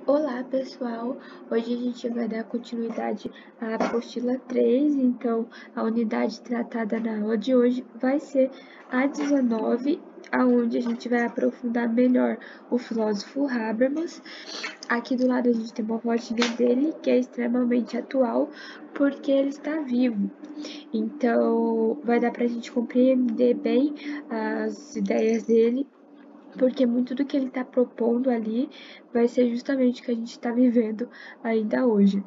Olá, pessoal! Hoje a gente vai dar continuidade à apostila 3, então a unidade tratada na aula de hoje vai ser a 19, aonde a gente vai aprofundar melhor o filósofo Habermas. Aqui do lado a gente tem uma fotinha dele, que é extremamente atual, porque ele está vivo. Então, vai dar para a gente compreender bem as ideias dele, porque muito do que ele está propondo ali vai ser justamente o que a gente está vivendo ainda hoje.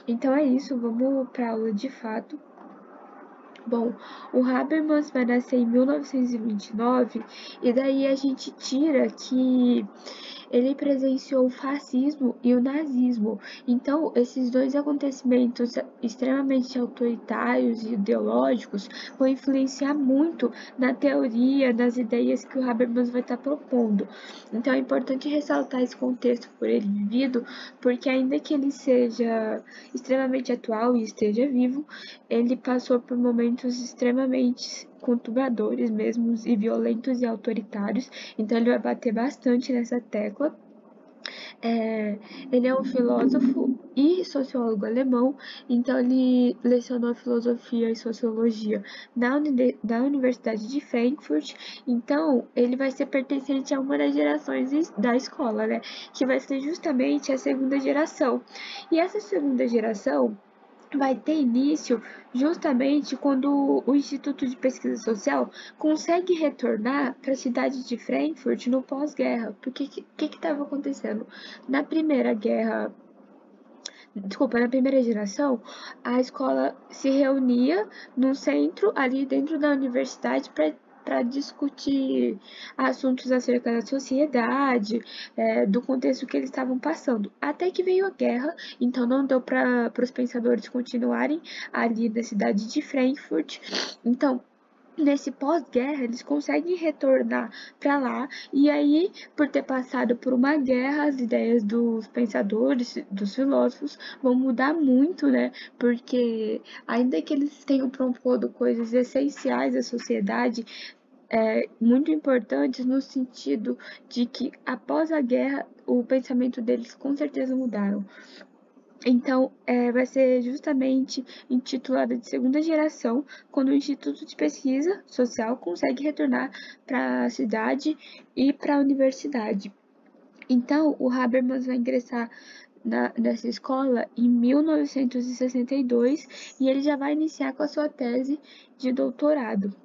Então é isso, vamos para a aula de fato. Bom, o Habermas vai nascer em 1929 e daí a gente tira que ele presenciou o fascismo e o nazismo. Então, esses dois acontecimentos extremamente autoritários e ideológicos vão influenciar muito na teoria, nas ideias que o Habermas vai estar propondo. Então, é importante ressaltar esse contexto por ele vivido, porque ainda que ele seja extremamente atual e esteja vivo, ele passou por momentos extremamente conturbadores mesmo e violentos e autoritários, então ele vai bater bastante nessa tecla. Ele é um filósofo e sociólogo alemão, então ele lecionou filosofia e sociologia na Universidade de Frankfurt, então ele vai ser pertencente a uma das gerações da escola, né, que vai ser justamente a segunda geração. E essa segunda geração vai ter início justamente quando o Instituto de Pesquisa Social consegue retornar para a cidade de Frankfurt no pós-guerra. Porque o que estava acontecendo? Na primeira guerra, desculpa, na primeira geração, a escola se reunia num centro ali dentro da universidade para discutir assuntos acerca da sociedade, do contexto que eles estavam passando. Até que veio a guerra, então não deu para os pensadores continuarem ali na cidade de Frankfurt. Então, nesse pós-guerra, eles conseguem retornar para lá, e aí, por ter passado por uma guerra, as ideias dos pensadores, dos filósofos, vão mudar muito, né? Porque, ainda que eles tenham propondo coisas essenciais à sociedade, muito importantes no sentido de que, após a guerra, o pensamento deles com certeza mudaram. Então, vai ser justamente intitulada de segunda geração, quando o Instituto de Pesquisa Social consegue retornar para a cidade e para a universidade. Então, o Habermas vai ingressar nessa escola em 1962 e ele já vai iniciar com a sua tese de doutorado,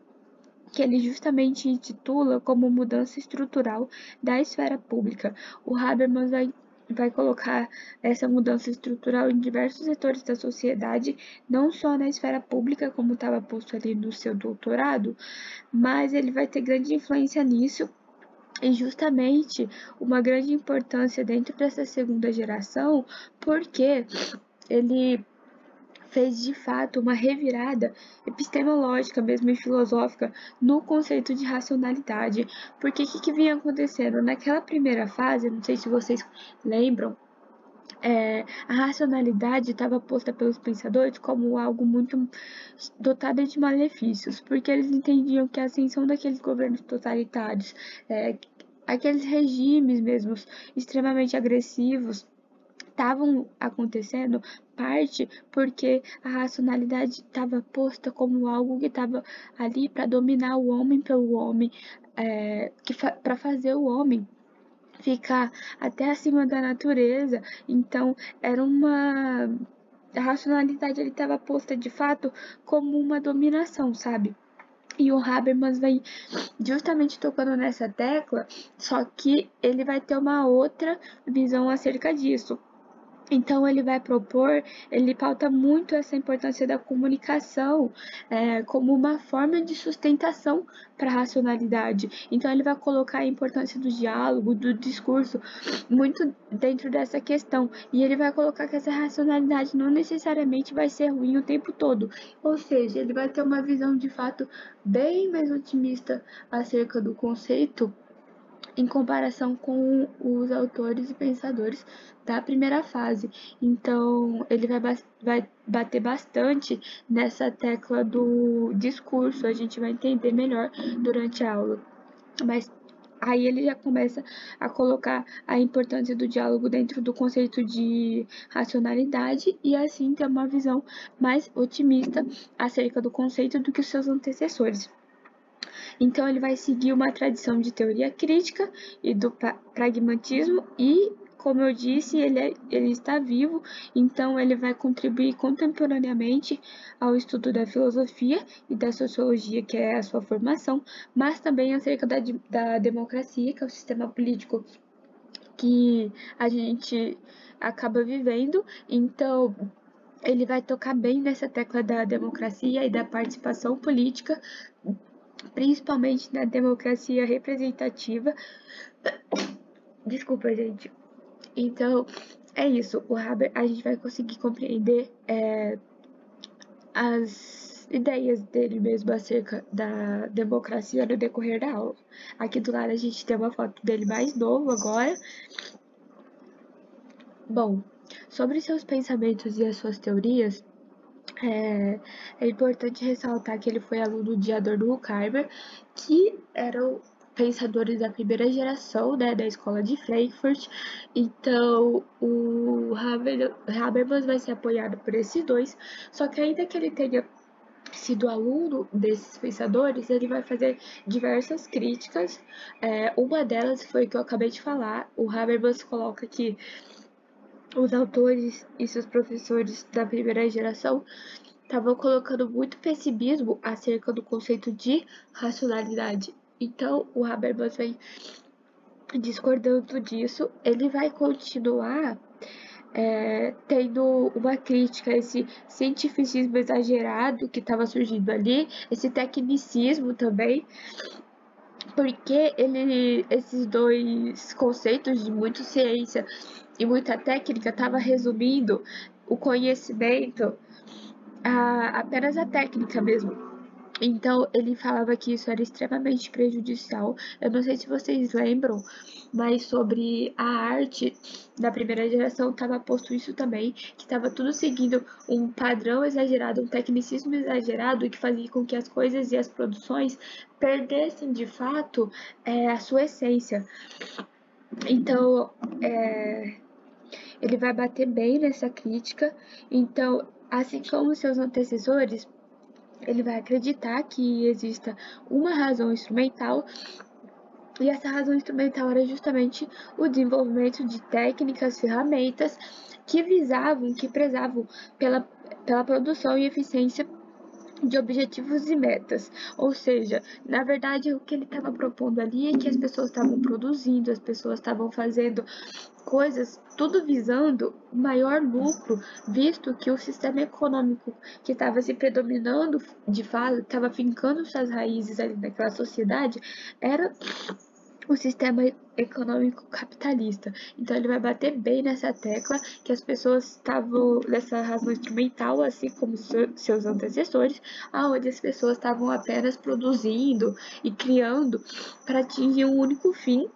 que ele justamente intitula como Mudança Estrutural da Esfera Pública. O Habermas vai colocar essa mudança estrutural em diversos setores da sociedade, não só na esfera pública, como estava posto ali no seu doutorado, mas ele vai ter grande influência nisso e justamente uma grande importância dentro dessa segunda geração, porque ele fez de fato uma revirada epistemológica mesmo e filosófica no conceito de racionalidade. Porque o que vinha acontecendo? Naquela primeira fase, não sei se vocês lembram, a racionalidade estava posta pelos pensadores como algo muito dotado de malefícios, porque eles entendiam que a ascensão daqueles governos totalitários, aqueles regimes mesmo extremamente agressivos, estavam acontecendo parte porque a racionalidade estava posta como algo que estava ali para dominar o homem pelo homem, para fazer o homem ficar até acima da natureza. Então, era uma. A racionalidade ele estava posta de fato como uma dominação, sabe? E o Habermas vai justamente tocando nessa tecla, só que ele vai ter uma outra visão acerca disso. Então, ele vai propor, ele pauta muito essa importância da comunicação como uma forma de sustentação para a racionalidade. Então, ele vai colocar a importância do diálogo, do discurso, muito dentro dessa questão. E ele vai colocar que essa racionalidade não necessariamente vai ser ruim o tempo todo. Ou seja, ele vai ter uma visão de fato bem mais otimista acerca do conceito em comparação com os autores e pensadores da primeira fase. Então, ele vai bater bastante nessa tecla do discurso, a gente vai entender melhor durante a aula. Mas Aí ele já começa a colocar a importância do diálogo dentro do conceito de racionalidade e assim ter uma visão mais otimista acerca do conceito do que os seus antecessores. Então ele vai seguir uma tradição de teoria crítica e do pragmatismo e, como eu disse, ele está vivo, então ele vai contribuir contemporaneamente ao estudo da filosofia e da sociologia, que é a sua formação, mas também acerca da democracia, que é o sistema político que a gente acaba vivendo. Então, ele vai tocar bem nessa tecla da democracia e da participação política, principalmente na democracia representativa. Desculpa, gente. Então, é isso. O Haber, a gente vai conseguir compreender as ideias dele mesmo acerca da democracia no decorrer da aula. Aqui do lado a gente tem uma foto dele mais novo agora. Bom, sobre seus pensamentos e as suas teorias, é importante ressaltar que ele foi aluno de Adorno Horkheimer, que eram pensadores da primeira geração, né, da escola de Frankfurt. Então, o Habermas vai ser apoiado por esses dois, só que ainda que ele tenha sido aluno desses pensadores, ele vai fazer diversas críticas. Uma delas foi o que eu acabei de falar. O Habermas coloca que os autores e seus professores da primeira geração estavam colocando muito pessimismo acerca do conceito de racionalidade. Então, o Habermas vem discordando disso. Ele vai continuar tendo uma crítica a esse cientificismo exagerado que estava surgindo ali, esse tecnicismo também, porque esses dois conceitos de muita ciência e muita técnica estavam resumindo o conhecimento a apenas a técnica mesmo. Então, ele falava que isso era extremamente prejudicial. Eu não sei se vocês lembram, mas sobre a arte da primeira geração estava posto isso também, que estava tudo seguindo um padrão exagerado, um tecnicismo exagerado, que fazia com que as coisas e as produções perdessem de fato a sua essência. Então, ele vai bater bem nessa crítica. Então, assim como seus antecessores, ele vai acreditar que exista uma razão instrumental, e essa razão instrumental era justamente o desenvolvimento de técnicas, ferramentas que visavam, que prezavam pela produção e eficiência de objetivos e metas. Ou seja, na verdade, o que ele estava propondo ali é que as pessoas estavam produzindo, as pessoas estavam fazendo coisas, tudo visando maior lucro, visto que o sistema econômico que estava se predominando de fato, estava fincando suas raízes ali naquela sociedade, era o sistema econômico capitalista. Então ele vai bater bem nessa tecla que as pessoas estavam nessa razão instrumental, assim como seus antecessores, aonde as pessoas estavam apenas produzindo e criando para atingir um único fim,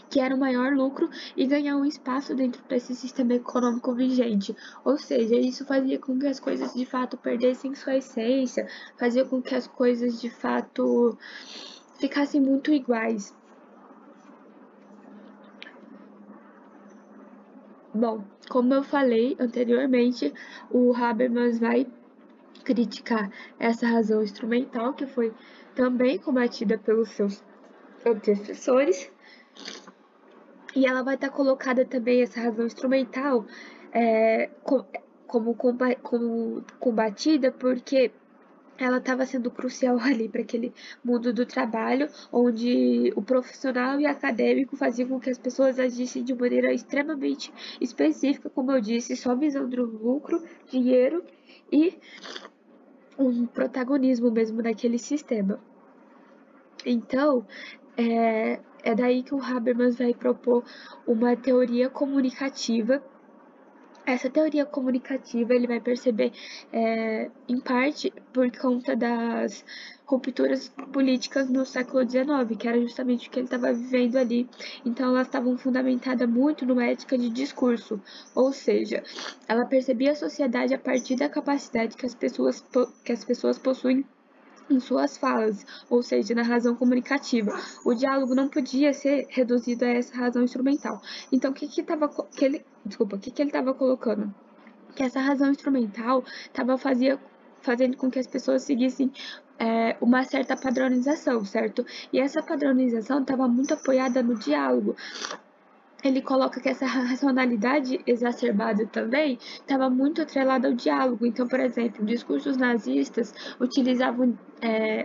que era o maior lucro e ganhar um espaço dentro desse sistema econômico vigente. Ou seja, isso fazia com que as coisas de fato perdessem sua essência, fazia com que as coisas de fato ficassem muito iguais. Bom, como eu falei anteriormente, o Habermas vai criticar essa razão instrumental que foi também combatida pelos seus antecessores, e ela vai estar colocada também, essa razão instrumental, como combatida, porque ela estava sendo crucial ali para aquele mundo do trabalho, onde o profissional e acadêmico faziam com que as pessoas agissem de maneira extremamente específica, como eu disse, só visando o lucro, dinheiro e um protagonismo mesmo naquele sistema. Então, é daí que o Habermas vai propor uma teoria comunicativa. Essa teoria comunicativa ele vai perceber, em parte, por conta das rupturas políticas no século XIX, que era justamente o que ele estava vivendo ali. Então, elas estavam fundamentadas muito numa ética de discurso, ou seja, ela percebia a sociedade a partir da capacidade que as pessoas possuem em suas falas, ou seja, na razão comunicativa. O diálogo não podia ser reduzido a essa razão instrumental. Então, o que ele estava colocando? Que essa razão instrumental fazendo com que as pessoas seguissem uma certa padronização, certo? E essa padronização estava muito apoiada no diálogo. Ele coloca que essa racionalidade exacerbada também estava muito atrelada ao diálogo. Então, por exemplo, discursos nazistas utilizavam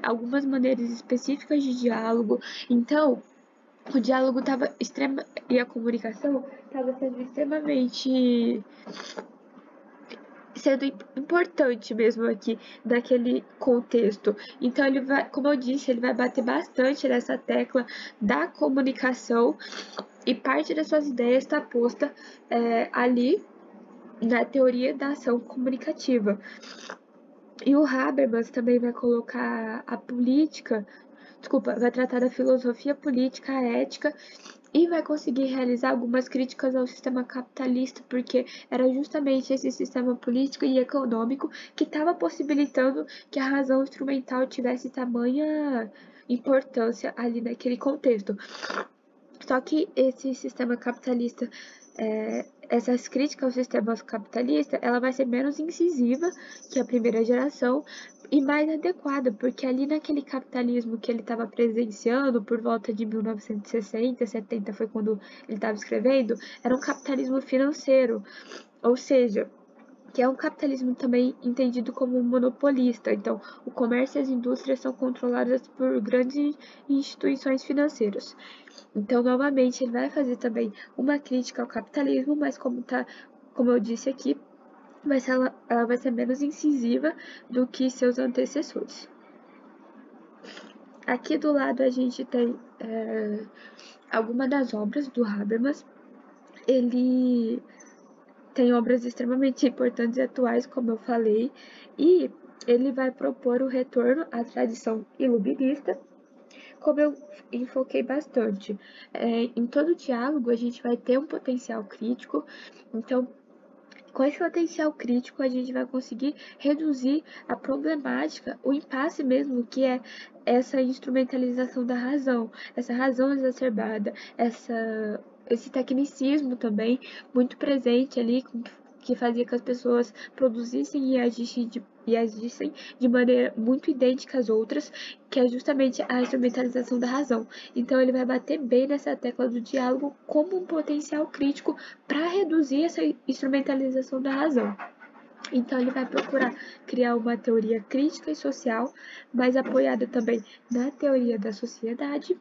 algumas maneiras específicas de diálogo. Então, o diálogo estava e a comunicação estava sendo importante mesmo aqui daquele contexto. Então ele vai, como eu disse, ele vai bater bastante nessa tecla da comunicação e parte das suas ideias está posta ali na teoria da ação comunicativa. E o Habermas também vai colocar vai tratar da filosofia política, a ética e vai conseguir realizar algumas críticas ao sistema capitalista, porque era justamente esse sistema político e econômico que estava possibilitando que a razão instrumental tivesse tamanha importância ali naquele contexto. Só que esse sistema capitalista, essas críticas ao sistema capitalista, ela vai ser menos incisiva que a primeira geração e mais adequada, porque ali naquele capitalismo que ele estava presenciando por volta de 1960, 70 foi quando ele estava escrevendo, era um capitalismo financeiro, ou seja, que é um capitalismo também entendido como monopolista. Então, o comércio e as indústrias são controladas por grandes instituições financeiras. Então, novamente, ele vai fazer também uma crítica ao capitalismo, mas como eu disse aqui, ela vai ser menos incisiva do que seus antecessores. Aqui do lado a gente tem algumas das obras do Habermas. Ele tem obras extremamente importantes e atuais, como eu falei, e ele vai propor o retorno à tradição iluminista, como eu enfoquei bastante. Em todo diálogo a gente vai ter um potencial crítico, então com esse potencial crítico a gente vai conseguir reduzir a problemática, o impasse mesmo que é essa instrumentalização da razão, essa razão exacerbada, esse tecnicismo também muito presente ali, que fazia que as pessoas produzissem e agissem de maneira muito idêntica às outras, que é justamente a instrumentalização da razão. Então ele vai bater bem nessa tecla do diálogo como um potencial crítico para reduzir essa instrumentalização da razão. Então ele vai procurar criar uma teoria crítica e social, mas apoiada também na teoria da sociedade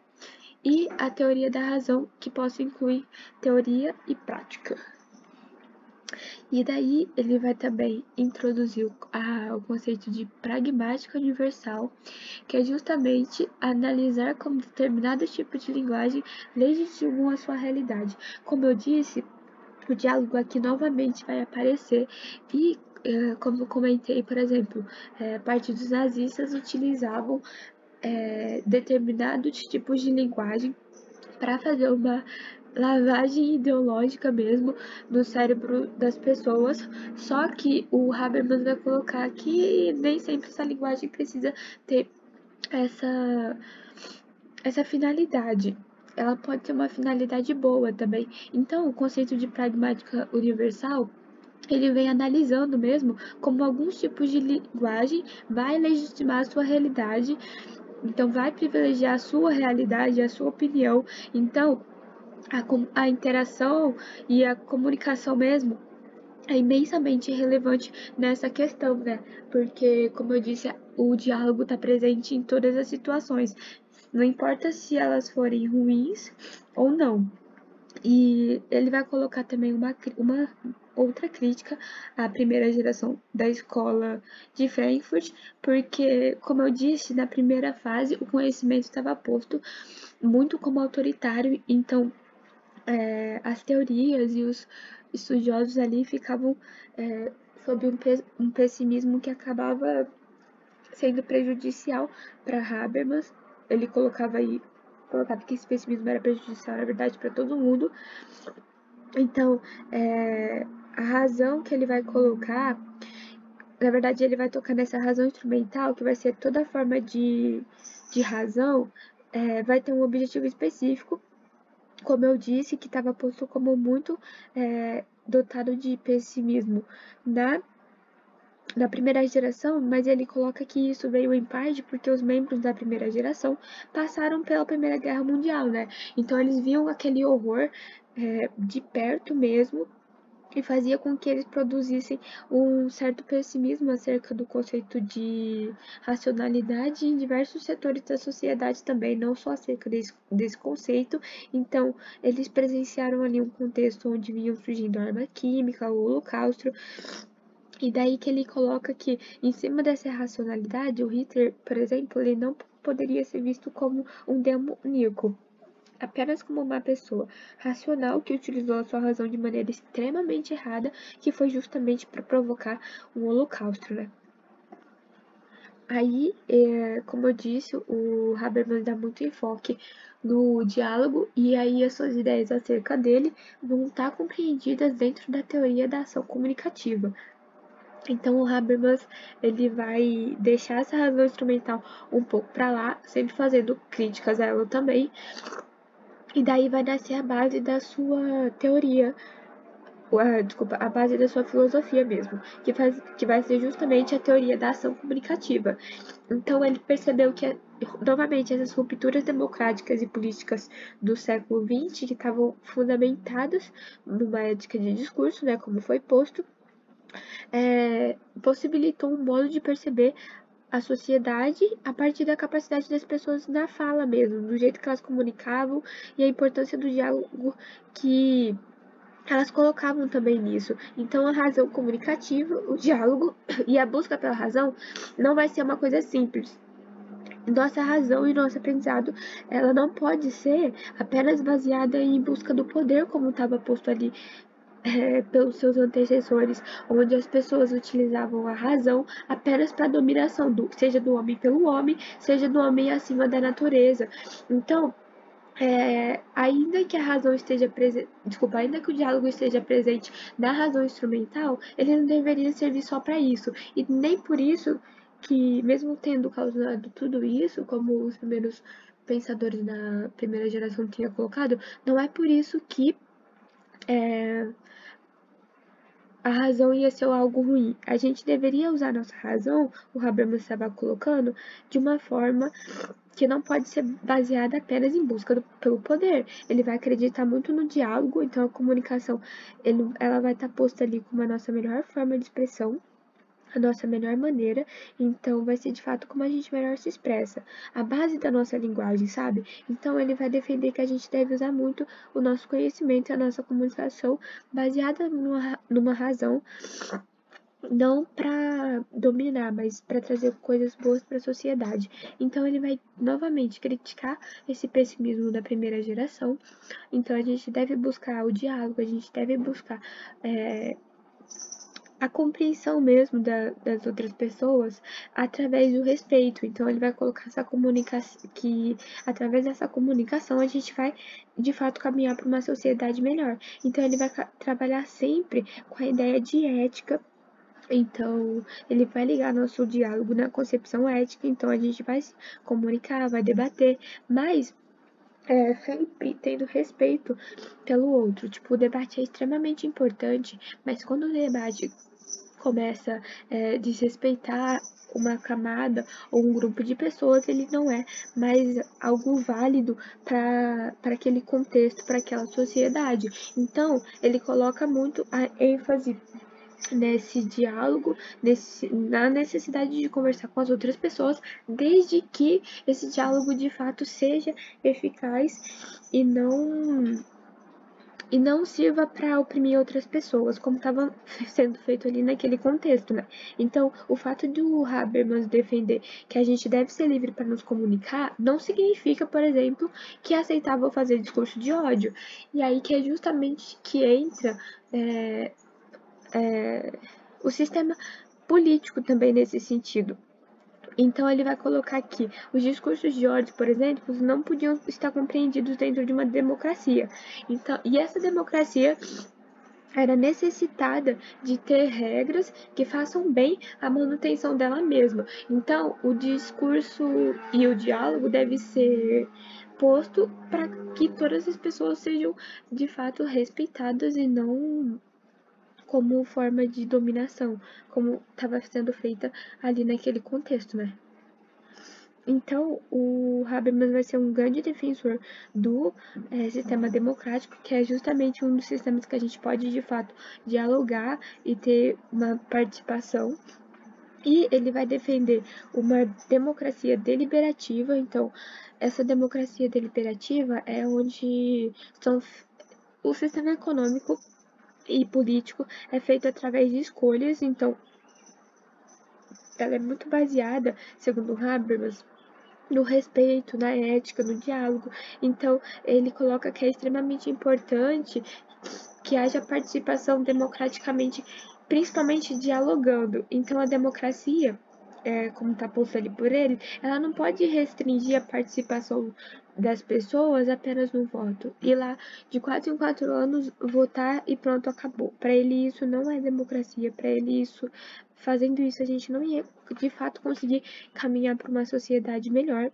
e a teoria da razão, que possa incluir teoria e prática. E daí ele vai também introduzir o conceito de pragmática universal, que é justamente analisar como determinado tipo de linguagem legitimam a sua realidade. Como eu disse, o diálogo aqui novamente vai aparecer e, como eu comentei, por exemplo, parte dos nazistas utilizavam determinados tipos de linguagem para fazer uma lavagem ideológica mesmo no cérebro das pessoas, só que o Habermas vai colocar que nem sempre essa linguagem precisa ter essa finalidade. Ela pode ter uma finalidade boa também. Então, o conceito de pragmática universal ele vem analisando mesmo como alguns tipos de linguagem vai legitimar a sua realidade, então vai privilegiar a sua realidade, a sua opinião. Então, a interação e a comunicação mesmo é imensamente relevante nessa questão, né? Porque, como eu disse, o diálogo está presente em todas as situações, não importa se elas forem ruins ou não. E ele vai colocar também uma outra crítica à primeira geração da escola de Frankfurt, porque, como eu disse, na primeira fase o conhecimento estava posto muito como autoritário, então as teorias e os estudiosos ali ficavam sob um pessimismo que acabava sendo prejudicial para Habermas. Ele colocava que esse pessimismo era prejudicial, na verdade, para todo mundo. Então, a razão que ele vai colocar na verdade, ele vai tocar nessa razão instrumental, que vai ser toda forma de razão, vai ter um objetivo específico, como eu disse, que estava posto como muito dotado de pessimismo na primeira geração, mas ele coloca que isso veio em parte porque os membros da primeira geração passaram pela Primeira Guerra Mundial, né? Então eles viam aquele horror de perto mesmo e fazia com que eles produzissem um certo pessimismo acerca do conceito de racionalidade em diversos setores da sociedade também, não só acerca desse conceito. Então, eles presenciaram ali um contexto onde vinham surgindo a arma química, o holocausto, e daí que ele coloca que, em cima dessa racionalidade, o Hitler, por exemplo, ele não poderia ser visto como um demoníaco, apenas como uma pessoa racional que utilizou a sua razão de maneira extremamente errada, que foi justamente para provocar um holocausto, né? Aí, como eu disse, o Habermas dá muito enfoque no diálogo e aí as suas ideias acerca dele vão estar compreendidas dentro da teoria da ação comunicativa. Então, o Habermas ele vai deixar essa razão instrumental um pouco para lá, sempre fazendo críticas a ela também, e daí vai nascer a base da sua teoria, a base da sua filosofia mesmo, que vai ser justamente a teoria da ação comunicativa. Então ele percebeu que, novamente, essas rupturas democráticas e políticas do século XX, que estavam fundamentadas numa ética de discurso, né, como foi posto, possibilitou um modo de perceber a sociedade a partir da capacidade das pessoas na fala mesmo, do jeito que elas comunicavam e a importância do diálogo que elas colocavam também nisso. Então, a razão comunicativa, o diálogo e a busca pela razão não vai ser uma coisa simples. Nossa razão e nosso aprendizado, ela não pode ser apenas baseada em busca do poder, como estava posto ali pelos seus antecessores, onde as pessoas utilizavam a razão apenas para dominação, seja do homem pelo homem, seja do homem acima da natureza. Então, ainda que a razão esteja presente, desculpa, ainda que o diálogo esteja presente na razão instrumental, ele não deveria servir só para isso. E nem por isso que, mesmo tendo causado tudo isso, como os primeiros pensadores da primeira geração tinham colocado, não é por isso que a razão ia ser algo ruim. A gente deveria usar nossa razão, o Habermas estava colocando, de uma forma que não pode ser baseada apenas em busca pelo poder. Ele vai acreditar muito no diálogo, então a comunicação ela vai estar posta ali como a nossa melhor forma de expressão, a nossa melhor maneira, então vai ser de fato como a gente melhor se expressa, a base da nossa linguagem, sabe? Então ele vai defender que a gente deve usar muito o nosso conhecimento e a nossa comunicação baseada numa razão, não para dominar, mas para trazer coisas boas para a sociedade. Então ele vai novamente criticar esse pessimismo da primeira geração. Então a gente deve buscar o diálogo, a gente deve buscar a compreensão mesmo das outras pessoas através do respeito. Então ele vai colocar essa comunicação, que através dessa comunicação a gente vai de fato caminhar para uma sociedade melhor. Então ele vai trabalhar sempre com a ideia de ética. Então, ele vai ligar nosso diálogo na concepção ética, então a gente vai se comunicar, vai debater, mas sempre tendo respeito pelo outro. Tipo, o debate é extremamente importante, mas quando o debate começa a desrespeitar uma camada ou um grupo de pessoas, ele não é mais algo válido para aquele contexto, para aquela sociedade. Então, ele coloca muito a ênfase nesse diálogo, na necessidade de conversar com as outras pessoas, desde que esse diálogo de fato seja eficaz e não sirva para oprimir outras pessoas, como estava sendo feito ali naquele contexto, né? Então, o fato do Habermas defender que a gente deve ser livre para nos comunicar não significa, por exemplo, que é aceitável fazer discurso de ódio. E aí que é justamente que entra o sistema político também nesse sentido. Então ele vai colocar aqui, os discursos de ódio, por exemplo, não podiam estar compreendidos dentro de uma democracia. Então, e essa democracia era necessitada de ter regras que façam bem a manutenção dela mesma. Então, o discurso e o diálogo deve ser posto para que todas as pessoas sejam de fato respeitadas e não como forma de dominação, como estava sendo feita ali naquele contexto, né? Então, o Habermas vai ser um grande defensor do sistema democrático, que é justamente um dos sistemas que a gente pode, de fato, dialogar e ter uma participação. E ele vai defender uma democracia deliberativa. Então, essa democracia deliberativa é onde o sistema econômico e político é feito através de escolhas. Então, ela é muito baseada, segundo Habermas, no respeito, na ética, no diálogo. Então, ele coloca que é extremamente importante que haja participação democraticamente, principalmente dialogando. Então, a democracia, como está posto ali por ele, ela não pode restringir a participação das pessoas apenas no voto. Ir lá de 4 em 4 anos votar e pronto, acabou. Para ele isso não é democracia, para ele isso, fazendo isso a gente não ia de fato conseguir caminhar para uma sociedade melhor.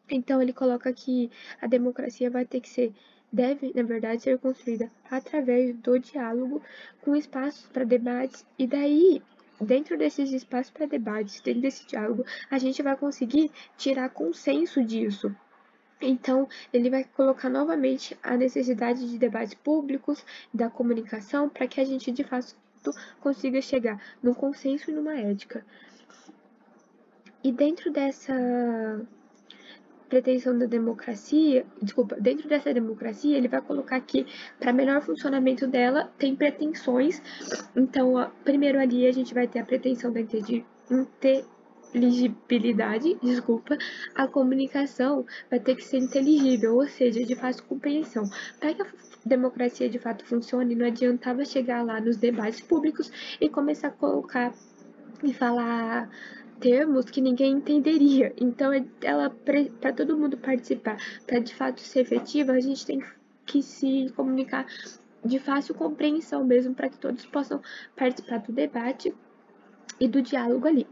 Então ele coloca que a democracia vai ter que deve, na verdade, ser construída através do diálogo, com espaços para debates, e daí, dentro desses espaços para debates, dentro desse diálogo, a gente vai conseguir tirar consenso disso. Então, ele vai colocar novamente a necessidade de debates públicos, da comunicação, para que a gente, de fato, consiga chegar num consenso e numa ética. E dentro dessa pretensão da democracia, dentro dessa democracia, ele vai colocar que para melhor funcionamento dela tem pretensões. Então, primeiro ali a gente vai ter a pretensão da inteligibilidade, a comunicação vai ter que ser inteligível, ou seja, de fácil compreensão. Para que a democracia de fato funcione, não adiantava chegar lá nos debates públicos e começar a colocar e falar termos que ninguém entenderia. Então, ela para todo mundo participar, para de fato ser efetiva, a gente tem que se comunicar de fácil compreensão mesmo, para que todos possam participar do debate e do diálogo ali.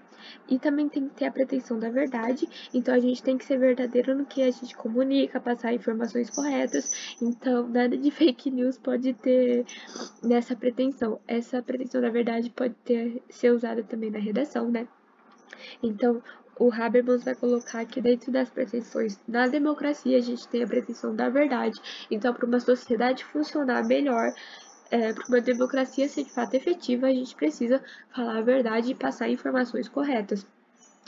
E também tem que ter a pretensão da verdade, então a gente tem que ser verdadeiro no que a gente comunica, passar informações corretas, então nada de fake news pode ter nessa pretensão. Essa pretensão da verdade pode ser usada também na redação, né? Então, o Habermas vai colocar que dentro das pretensões da democracia, a gente tem a pretensão da verdade. Então, para uma sociedade funcionar melhor, para uma democracia ser de fato efetiva, a gente precisa falar a verdade e passar informações corretas.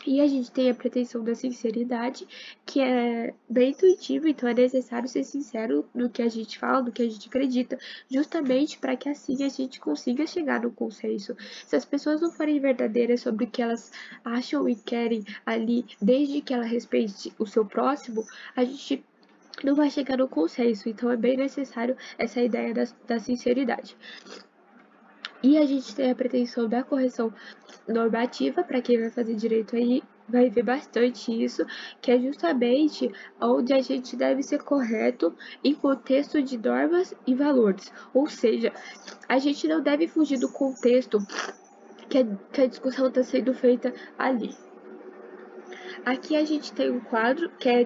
E a gente tem a pretensão da sinceridade, que é bem intuitiva, então é necessário ser sincero no que a gente fala, no que a gente acredita, justamente para que assim a gente consiga chegar no consenso. Se as pessoas não forem verdadeiras sobre o que elas acham e querem ali, desde que ela respeite o seu próximo, a gente não vai chegar no consenso. Então é bem necessário essa ideia da sinceridade. E a gente tem a pretensão da correção normativa, para quem vai fazer direito aí, vai ver bastante isso, que é justamente onde a gente deve ser correto em contexto de normas e valores. Ou seja, a gente não deve fugir do contexto que a discussão está sendo feita ali. Aqui a gente tem um quadro que é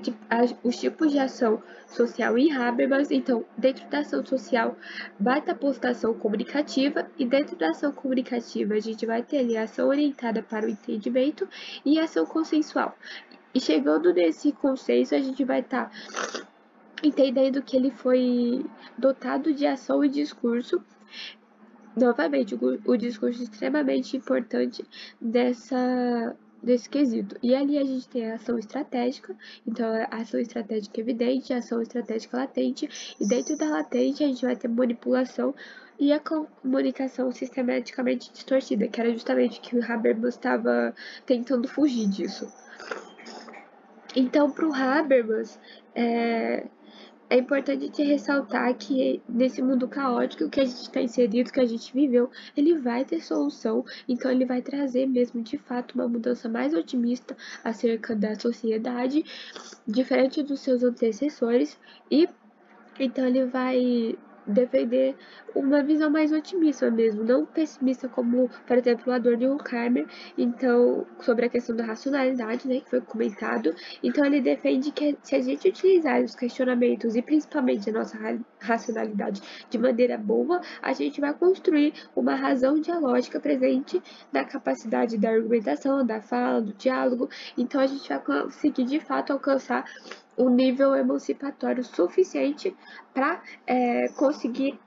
os tipos de ação social em Habermas. Então, dentro da ação social vai estar posta a ação comunicativa, e dentro da ação comunicativa a gente vai ter ali a ação orientada para o entendimento e a ação consensual. E chegando nesse consenso, a gente vai estar entendendo que ele foi dotado de ação e discurso. Novamente, o discurso extremamente importante desse quesito. E ali a gente tem a ação estratégica, então a ação estratégica evidente, a ação estratégica latente, e dentro da latente a gente vai ter manipulação e a comunicação sistematicamente distorcida, que era justamente que o Habermas estava tentando fugir disso. Então, para o Habermas, é importante ressaltar que nesse mundo caótico que a gente está inserido, que a gente viveu, ele vai ter solução, então ele vai trazer mesmo de fato uma mudança mais otimista acerca da sociedade, diferente dos seus antecessores, e então ele vai defender uma visão mais otimista mesmo, não pessimista como, por exemplo, o Adorno e o Karmer, então, sobre a questão da racionalidade, né, que foi comentado. Então, ele defende que se a gente utilizar os questionamentos e principalmente a nossa racionalidade de maneira boa, a gente vai construir uma razão dialógica presente na capacidade da argumentação, da fala, do diálogo. Então, a gente vai conseguir, de fato, alcançar um nível emancipatório suficiente para conseguir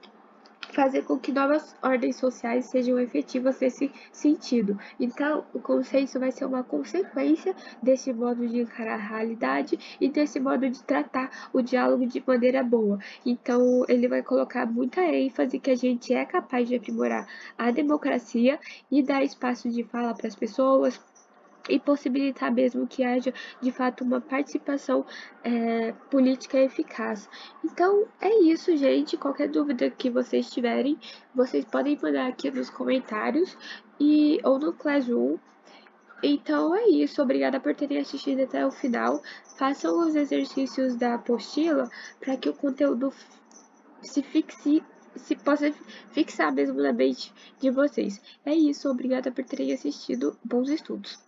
fazer com que novas ordens sociais sejam efetivas nesse sentido. Então, o consenso vai ser uma consequência desse modo de encarar a realidade e desse modo de tratar o diálogo de maneira boa. Então, ele vai colocar muita ênfase que a gente é capaz de aprimorar a democracia e dar espaço de fala para as pessoas, e possibilitar mesmo que haja de fato uma participação política eficaz. Então é isso, gente. Qualquer dúvida que vocês tiverem, vocês podem mandar aqui nos comentários ou no Classroom. Então é isso. Obrigada por terem assistido até o final. Façam os exercícios da apostila para que o conteúdo se possa fixar mesmo na mente de vocês. É isso. Obrigada por terem assistido. Bons estudos.